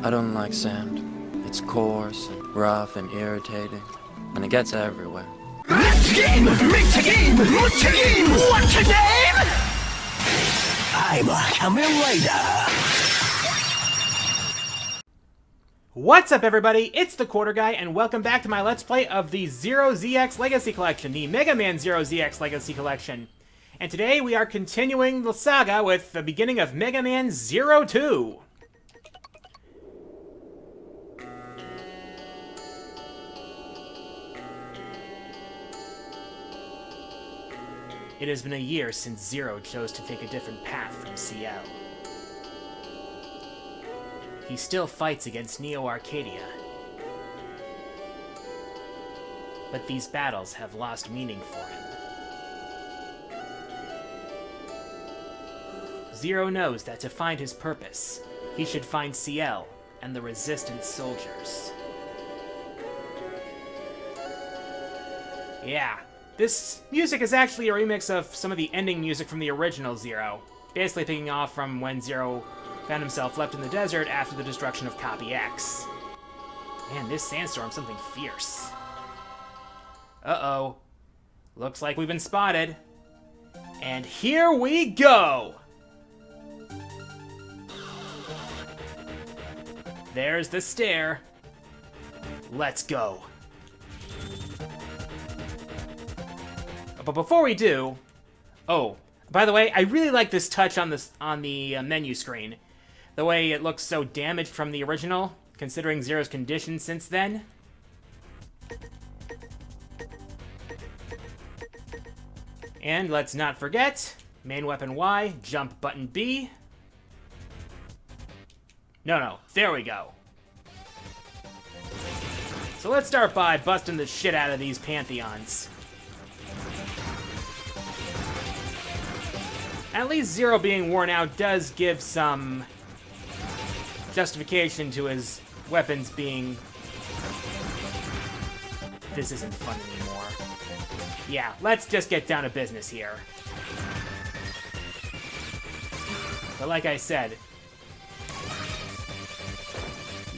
I don't like sand. It's coarse and rough and irritating, and it gets everywhere. Let's game! Meet again! What's your name? What's your name? I'm a Kamen Rider. What's up, everybody? It's the Quarter Guy, and welcome back to my Let's Play of the Zero ZX Legacy Collection, the Mega Man Zero ZX Legacy Collection. And today we are continuing the saga with the beginning of Mega Man Zero 2. It has been a year since Zero chose to take a different path from CL. He still fights against Neo Arcadia, but these battles have lost meaning for him. Zero knows that to find his purpose, he should find CL and the Resistance soldiers. Yeah. This music is actually a remix of some of the ending music from the original Zero, basically picking off from when Zero found himself left in the desert after the destruction of Copy X. Man, this sandstorm's something fierce. Uh-oh. Looks like we've been spotted. And here we go! There's the stair. Let's go. But before we do... Oh, by the way, I really like this touch on the menu screen. The way it looks so damaged from the original, considering Zero's condition since then. And let's not forget, main weapon Y, jump button B. No, there we go. So let's start by busting the shit out of these Pantheons. At least Zero being worn out does give some justification to his weapons being... This isn't fun anymore. Yeah, let's just get down to business here. But like I said,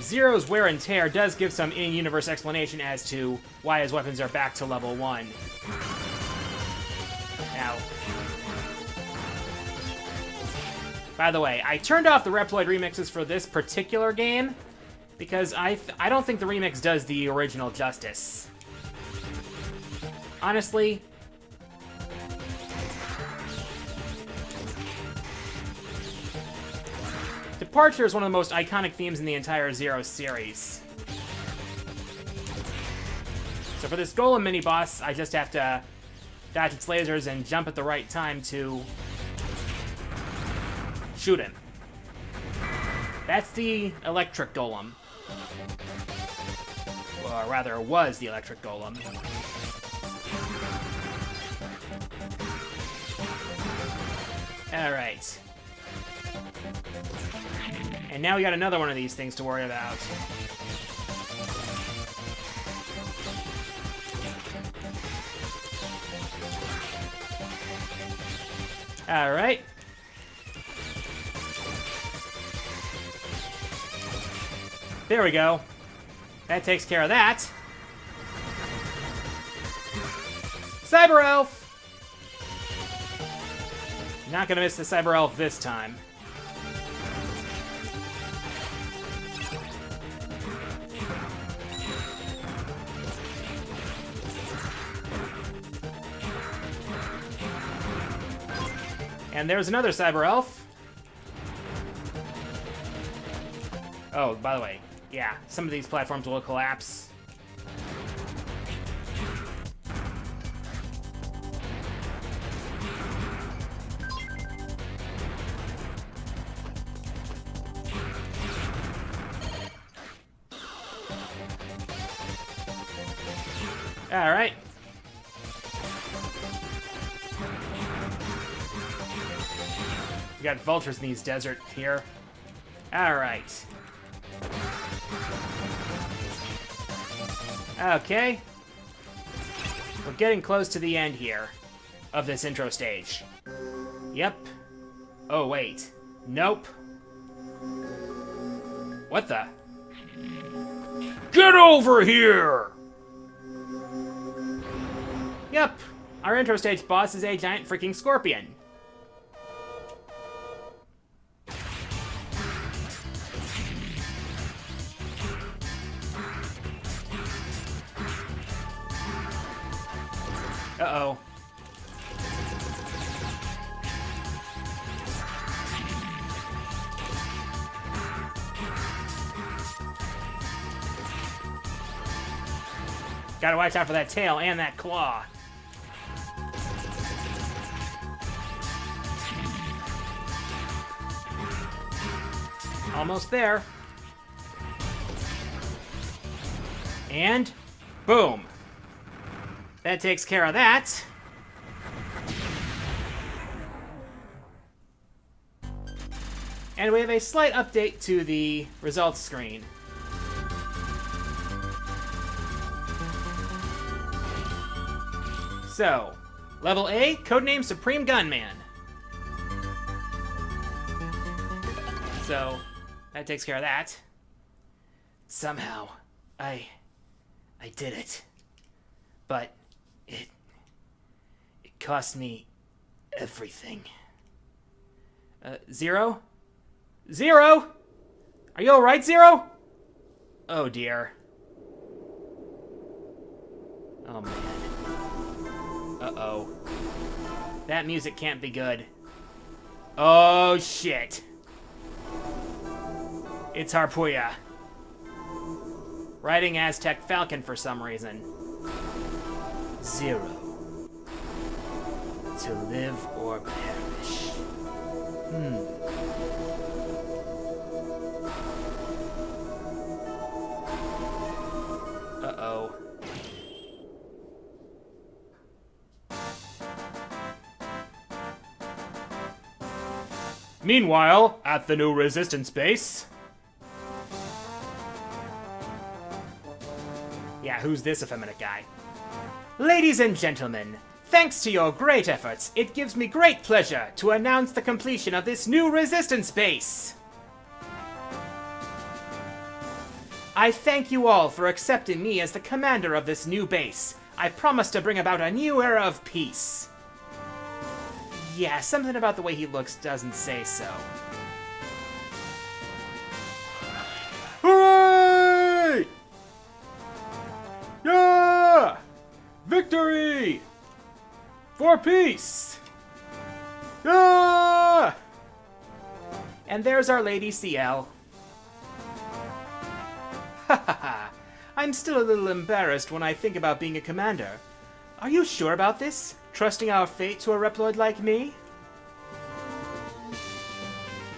Zero's wear and tear does give some in-universe explanation as to why his weapons are back to level 1. Now... By the way, I turned off the Reploid remixes for this particular game because I don't think the remix does the original justice. Honestly, Departure is one of the most iconic themes in the entire Zero series. So for this Golem mini-boss, I just have to dodge its lasers and jump at the right time to shoot him. That's the electric golem. Or rather, was the electric golem. Alright. And now we got another one of these things to worry about. Alright. There we go. That takes care of that. Cyber Elf! Not gonna miss the Cyber Elf this time. And there's another Cyber Elf. Oh, by the way, yeah, some of these platforms will collapse. All right. We got vultures in these deserts here. All right. Okay. We're getting close to the end here of this intro stage. Yep. Oh, wait. Nope. What the? Get over here! Yep, our intro stage boss is a giant freaking scorpion. Uh-oh. Gotta watch out for that tail and that claw. Almost there. And boom. That takes care of that. And we have a slight update to the results screen. So, level A, codename Supreme Gunman. So, that takes care of that. Somehow, I did it. But it cost me everything. Zero? Zero? Are you alright, Zero? Oh dear. Oh man. Uh-oh. That music can't be good. Oh shit. It's Harpuya. Riding Aztec Falcon for some reason. Zero. To live or perish. Uh-oh. Meanwhile, at the new Resistance base... Yeah, who's this effeminate guy? Ladies and gentlemen, thanks to your great efforts, it gives me great pleasure to announce the completion of this new Resistance base. I thank you all for accepting me as the commander of this new base. I promise to bring about a new era of peace. Yeah, something about the way he looks doesn't say so. Hooray! Yeah! Victory! For peace! Ah! And there's our Lady CL. Ha ha ha! I'm still a little embarrassed when I think about being a commander. Are you sure about this? Trusting our fate to a Reploid like me?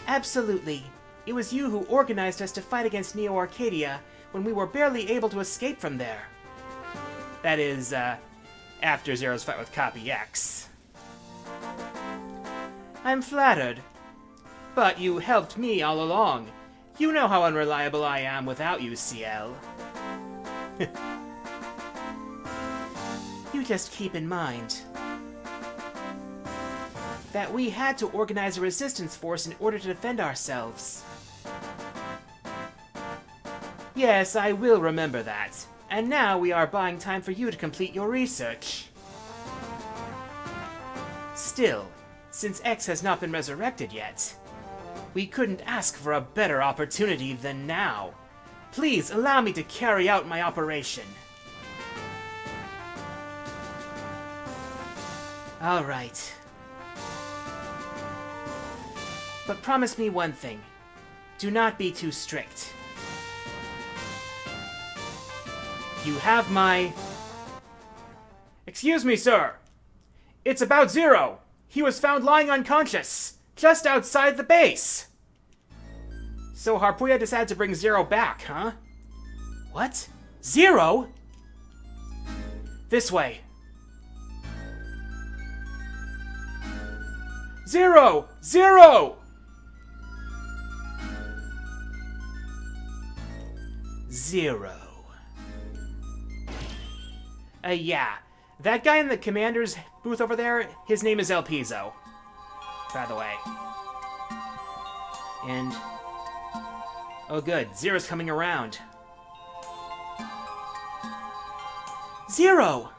Absolutely. It was you who organized us to fight against Neo Arcadia when we were barely able to escape from there. That is, after Zero's fight with Copy X. I'm flattered. But you helped me all along. You know how unreliable I am without you, CL. You just keep in mind that we had to organize a resistance force in order to defend ourselves. Yes, I will remember that. And now we are buying time for you to complete your research. Still, since X has not been resurrected yet, we couldn't ask for a better opportunity than now. Please allow me to carry out my operation. All right. But promise me one thing. Do not be too strict. You have my... Excuse me, sir. It's about Zero. He was found lying unconscious, just outside the base. So Harpuya decided to bring Zero back, huh? What? Zero? This way. Zero! Zero! Zero. Yeah. That guy in the commander's booth over there, his name is El Piso. By the way. And... Oh good, Zero's coming around. Zero!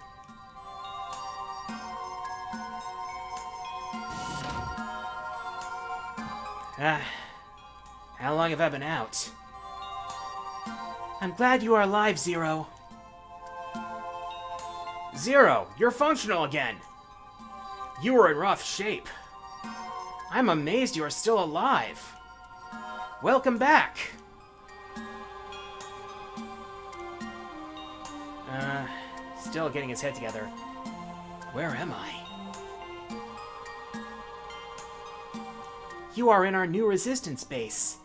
How long have I been out? I'm glad you are alive, Zero. Zero, you're functional again! You were in rough shape. I'm amazed you are still alive. Welcome back! Still getting his head together. Where am I? You are in our new resistance base.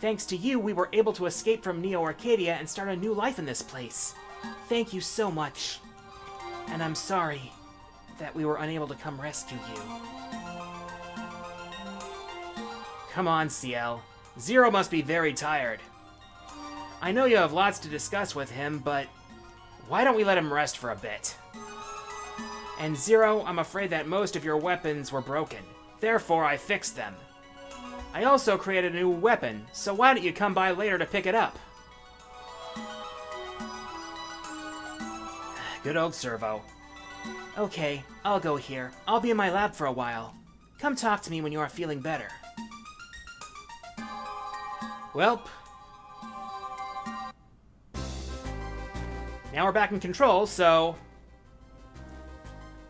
Thanks to you, we were able to escape from Neo Arcadia and start a new life in this place. Thank you so much. And I'm sorry that we were unable to come rescue you. Come on, CL. Zero must be very tired. I know you have lots to discuss with him, but why don't we let him rest for a bit? And Zero, I'm afraid that most of your weapons were broken. Therefore, I fixed them. I also created a new weapon, so why don't you come by later to pick it up? Good old Servo. Okay, I'll go here. I'll be in my lab for a while. Come talk to me when you are feeling better. Welp. Now we're back in control, so...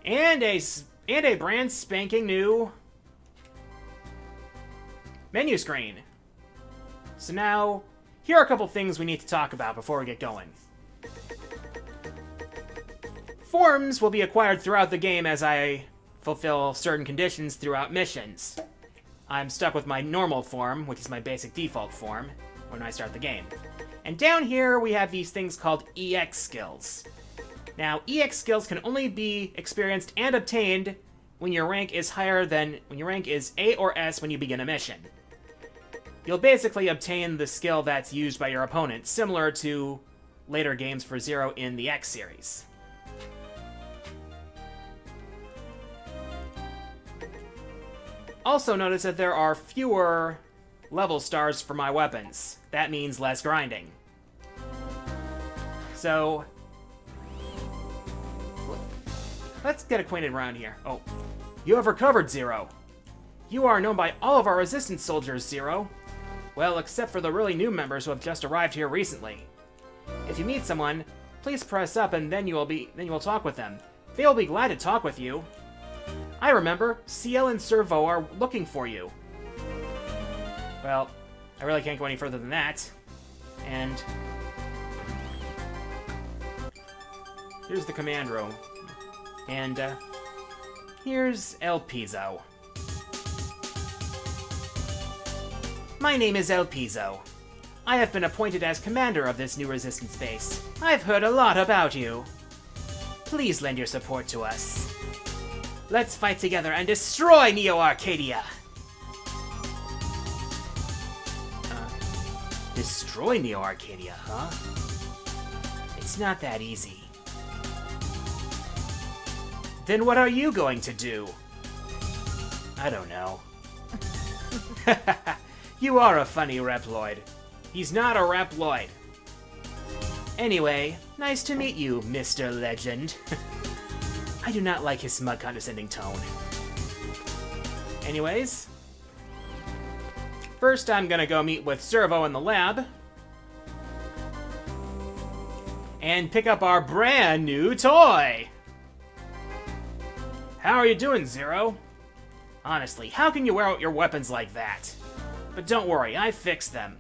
And a brand spanking new menu screen. So now, here are a couple things we need to talk about before we get going. Forms will be acquired throughout the game as I fulfill certain conditions throughout missions. I'm stuck with my normal form, which is my basic default form, when I start the game. And down here, we have these things called EX skills. Now, EX skills can only be experienced and obtained when your rank is A or S when you begin a mission. You'll basically obtain the skill that's used by your opponent, similar to later games for Zero in the X series. Also notice that there are fewer level stars for my weapons. That means less grinding. So, let's get acquainted around here. Oh, you have recovered, Zero. You are known by all of our resistance soldiers, Zero. Well, except for the really new members who have just arrived here recently. If you meet someone, please press up and then you will talk with them. They will be glad to talk with you. I remember, CL and Servo are looking for you. Well, I really can't go any further than that. And here's the command room. And here's El Piso. My name is El Piso. I have been appointed as commander of this new resistance base. I've heard a lot about you. Please lend your support to us. Let's fight together and destroy Neo Arcadia! Destroy Neo Arcadia, huh? It's not that easy. Then what are you going to do? I don't know. You are a funny Reploid. He's not a Reploid. Anyway, nice to meet you, Mr. Legend. I do not like his smug, condescending tone. Anyways, first I'm gonna go meet with Servo in the lab and pick up our brand new toy. How are you doing, Zero? Honestly, how can you wear out your weapons like that? But don't worry, I fixed them.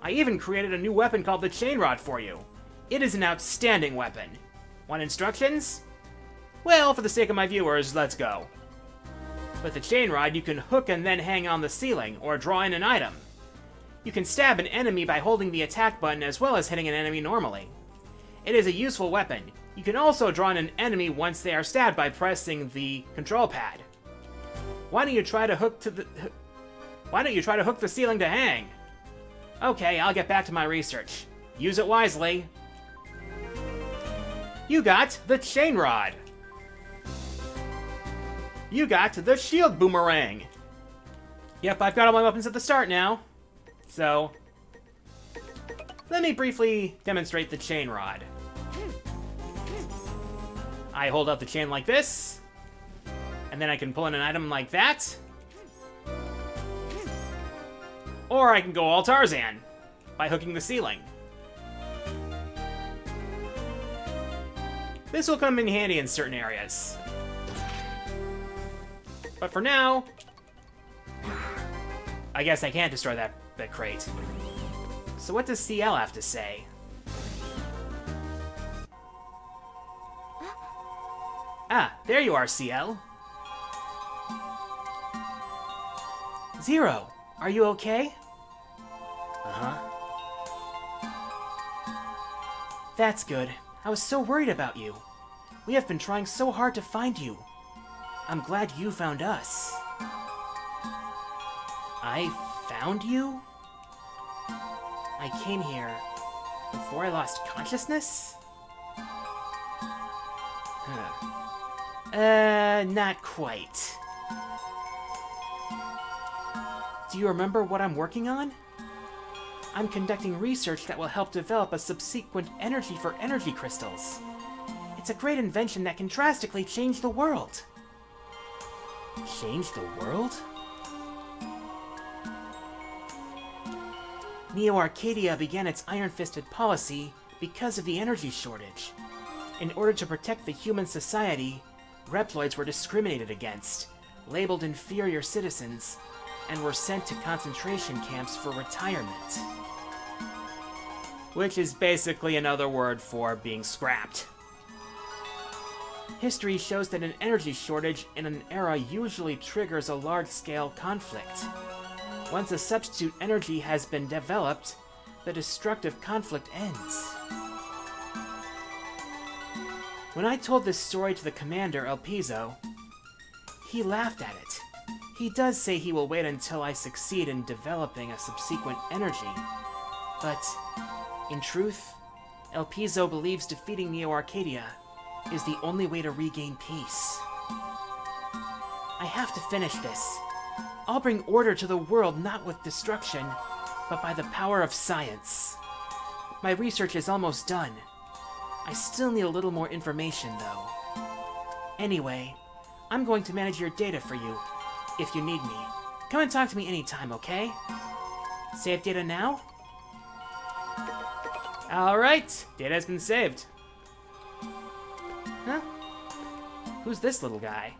I even created a new weapon called the Chain Rod for you. It is an outstanding weapon. Want instructions? Well, for the sake of my viewers, let's go. With the Chain Rod, you can hook and then hang on the ceiling, or draw in an item. You can stab an enemy by holding the attack button as well as hitting an enemy normally. It is a useful weapon. You can also draw in an enemy once they are stabbed by pressing the control pad. Why don't you try to hook the ceiling to hang? Okay, I'll get back to my research. Use it wisely. You got the Chain Rod. You got the Shield Boomerang. Yep, I've got all my weapons at the start now. So, Let me briefly demonstrate the chain rod. I hold up the chain like this, and then I can pull in an item like that. Or I can go all Tarzan by hooking the ceiling. This will come in handy in certain areas. But for now, I guess I can't destroy that crate. So what does CL have to say? Ah, there you are, CL. Zero, are you okay? Uh-huh. That's good. I was so worried about you. We have been trying so hard to find you. I'm glad you found us. I found you? I came here before I lost consciousness? Not quite. Do you remember what I'm working on? I'm conducting research that will help develop a subsequent energy for energy crystals. It's a great invention that can drastically change the world. Change the world? Neo Arcadia began its iron-fisted policy because of the energy shortage. In order to protect the human society, Reploids were discriminated against, labeled inferior citizens, and were sent to concentration camps for retirement. Which is basically another word for being scrapped. History shows that an energy shortage in an era usually triggers a large-scale conflict. Once a substitute energy has been developed, the destructive conflict ends. When I told this story to the commander, El Piso, he laughed at it. He does say he will wait until I succeed in developing a subsequent energy, but in truth, El Piso believes defeating Neo Arcadia is the only way to regain peace. I have to finish this. I'll bring order to the world not with destruction, but by the power of science. My research is almost done. I still need a little more information, though. Anyway, I'm going to manage your data for you, if you need me. Come and talk to me anytime, okay? Save data now? Alright, data has been saved. Huh? Who's this little guy?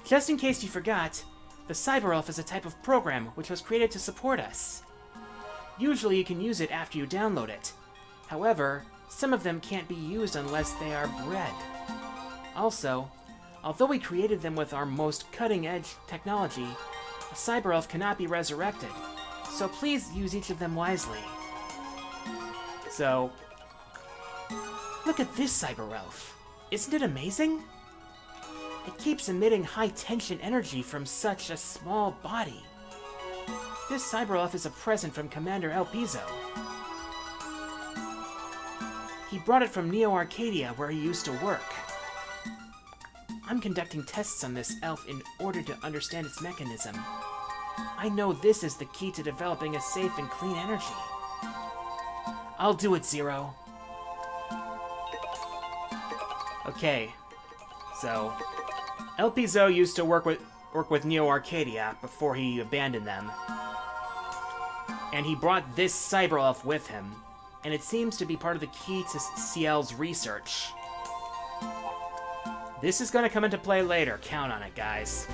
Just in case you forgot, the Cyber Elf is a type of program which was created to support us. Usually you can use it after you download it. However, some of them can't be used unless they are bred. Also, although we created them with our most cutting-edge technology, a Cyber Elf cannot be resurrected, so please use each of them wisely. So, look at this Cyber Elf. Isn't it amazing? It keeps emitting high-tension energy from such a small body. This Cyber Elf is a present from Commander El Piso. He brought it from Neo Arcadia, where he used to work. I'm conducting tests on this elf in order to understand its mechanism. I know this is the key to developing a safe and clean energy. I'll do it, Zero. Okay, so El Piso used to work with Neo Arcadia before he abandoned them. And he brought this Cyber Elf with him, and it seems to be part of the key to CL's research. This is going to come into play later, count on it, guys.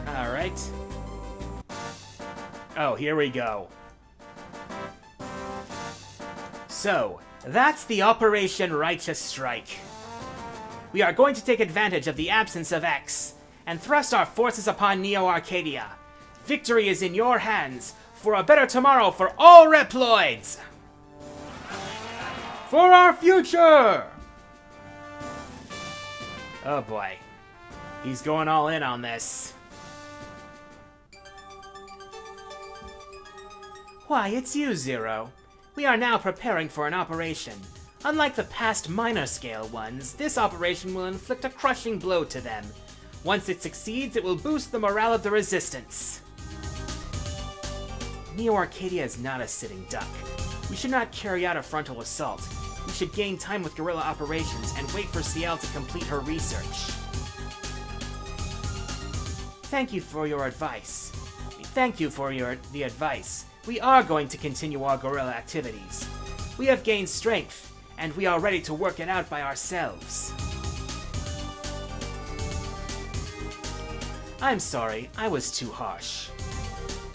Alright. Oh, here we go. So, that's the Operation Righteous Strike. We are going to take advantage of the absence of X, and thrust our forces upon Neo Arcadia. Victory is in your hands, for a better tomorrow for all Reploids! For our future! Oh boy. He's going all in on this. Why, it's you, Zero. We are now preparing for an operation. Unlike the past minor-scale ones, this operation will inflict a crushing blow to them. Once it succeeds, it will boost the morale of the resistance. Neo Arcadia is not a sitting duck. We should not carry out a frontal assault. We should gain time with guerrilla operations and wait for Ciel to complete her research. Thank you for your advice. Thank you for the advice. We are going to continue our guerrilla activities. We have gained strength, and we are ready to work it out by ourselves. I'm sorry, I was too harsh.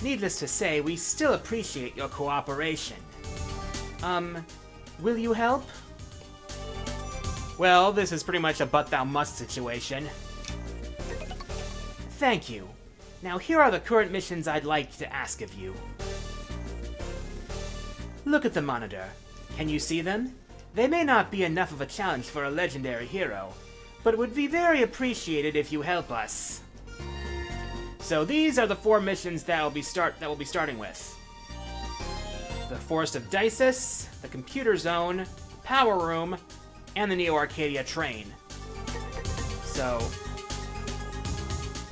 Needless to say, we still appreciate your cooperation. Will you help? Well, this is pretty much a but thou must situation. Thank you. Now here are the current missions I'd like to ask of you. Look at the monitor. Can you see them? They may not be enough of a challenge for a legendary hero, but it would be very appreciated if you help us. So these are the 4 missions that we'll be starting with. The Forest of Dices, the Computer Zone, Power Room, and the Neo Arcadia Train. So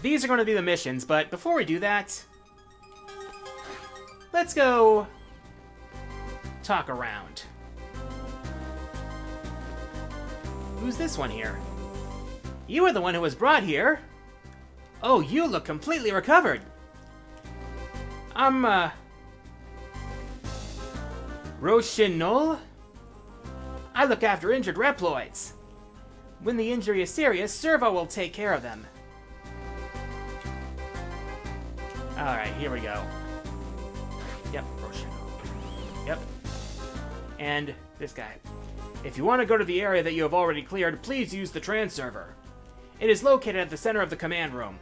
these are going to be the missions, but before we do that, let's go talk around. Who's this one here? You are the one who was brought here. Oh, you look completely recovered. I'm, Rochinol? I look after injured Reploids. When the injury is serious, Servo will take care of them. Alright, here we go. Yep, Rochinol. Yep. And this guy. If you want to go to the area that you have already cleared, please use the transserver. It is located at the center of the command room.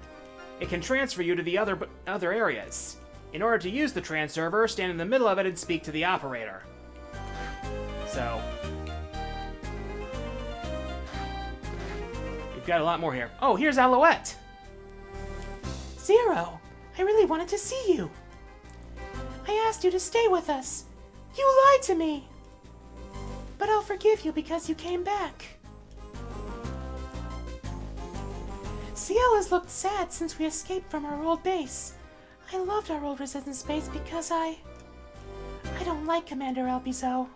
It can transfer you to the other areas. In order to use the transserver, stand in the middle of it and speak to the operator. So we've got a lot more here. Oh, here's Alouette. Zero, I really wanted to see you. I asked you to stay with us. You lied to me. But I'll forgive you because you came back. Ciel has looked sad since we escaped from our old base. I loved our old resistance base because I don't like Commander Elpizo.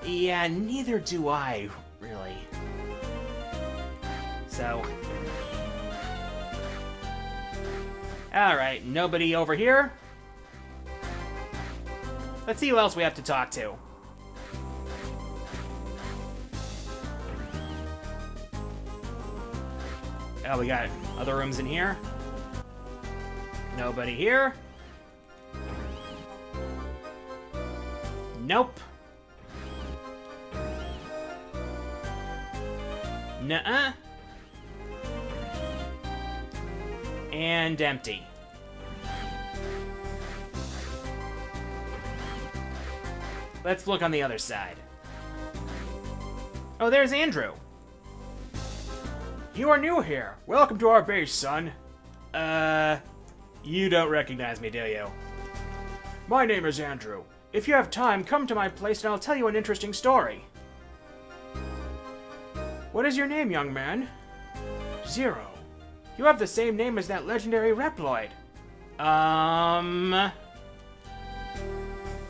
Yeah, neither do I, really. So alright, nobody over here? Let's see who else we have to talk to. Oh, we got other rooms in here. Nobody here. Nope. Nuh-uh. And empty. Let's look on the other side. Oh, there's Andrew. You are new here. Welcome to our base, son. You don't recognize me, do you? My name is Andrew. If you have time, come to my place and I'll tell you an interesting story. What is your name, young man? Zero. You have the same name as that legendary Reploid.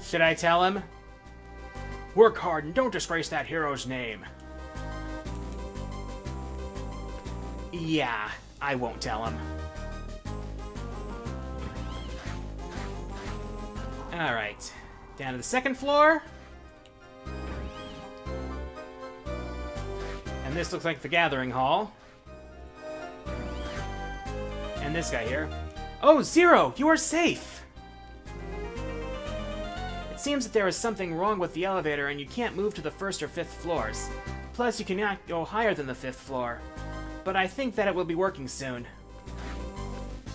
Should I tell him? Work hard and don't disgrace that hero's name. Yeah, I won't tell him. Alright, down to the second floor. And this looks like the gathering hall. And this guy here. Oh, Zero, you are safe! It seems that there is something wrong with the elevator and you can't move to the 1st or 5th floors. Plus, you cannot go higher than the 5th floor. But I think that it will be working soon.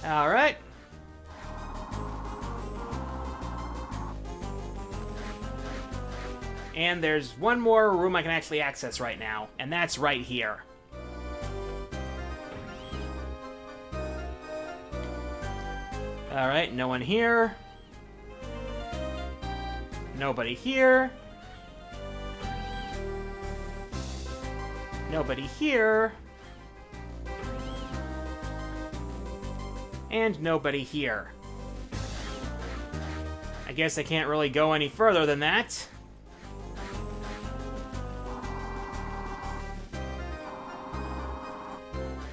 Alright. And there's one more room I can actually access right now, and that's right here. Alright, no one here. Nobody here. Nobody here. And nobody here. I guess I can't really go any further than that.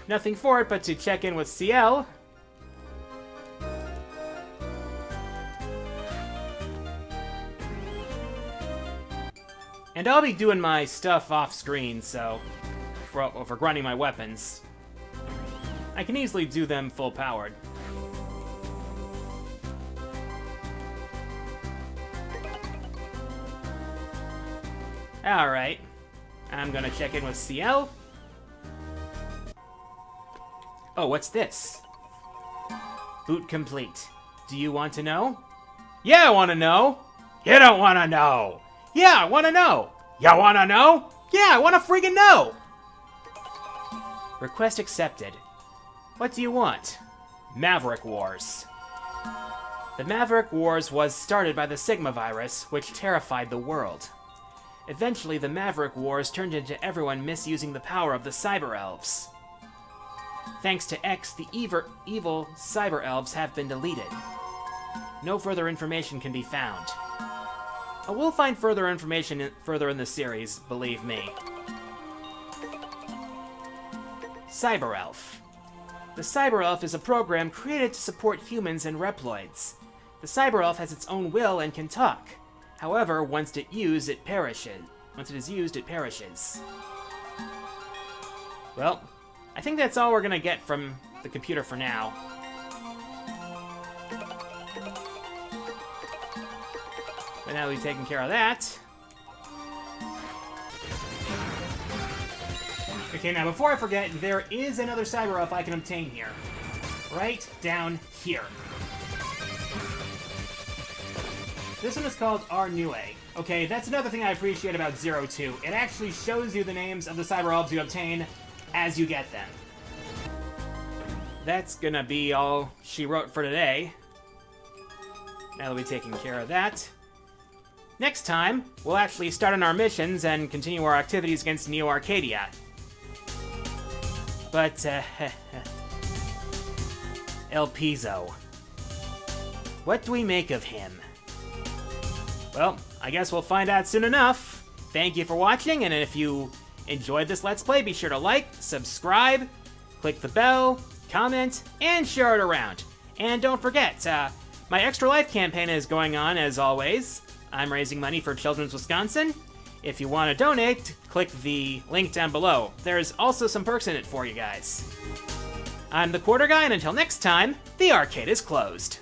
Nothing for it but to check in with CL. And I'll be doing my stuff off screen, so for grinding my weapons, I can easily do them full powered. Alright, I'm gonna check in with CL. Oh, what's this? Boot complete. Do you want to know? Yeah, I want to know. You don't want to know. Yeah, I want to know. You want to know? Yeah, I want to freaking know. Request accepted. What do you want? Maverick Wars. The Maverick Wars was started by the Sigma virus, which terrified the world. Eventually, the Maverick Wars turned into everyone misusing the power of the Cyber Elves. Thanks to X, the evil Cyber Elves have been deleted. No further information can be found. I will find further information further in the series, believe me. Cyber Elf. The Cyber Elf is a program created to support humans and Reploids. The Cyber Elf has its own will and can talk. However, once it is used, it perishes. Well, I think that's all we're gonna get from the computer for now. But now we've taken care of that. Okay, now before I forget, there is another Cyber Elf I can obtain here. Right down here. This one is called Arnue. Okay, that's another thing I appreciate about 02. It actually shows you the names of the Cyber Elves you obtain as you get them. That's gonna be all she wrote for today. Now that we've taken care of that. Next time, we'll actually start on our missions and continue our activities against Neo Arcadia. But, El Piso. What do we make of him? Well, I guess we'll find out soon enough. Thank you for watching, and if you enjoyed this Let's Play, be sure to like, subscribe, click the bell, comment, and share it around. And don't forget, my Extra Life campaign is going on as always. I'm raising money for Children's Wisconsin. If you want to donate, click the link down below. There's also some perks in it for you guys. I'm the Quarter Guy, and until next time, the arcade is closed.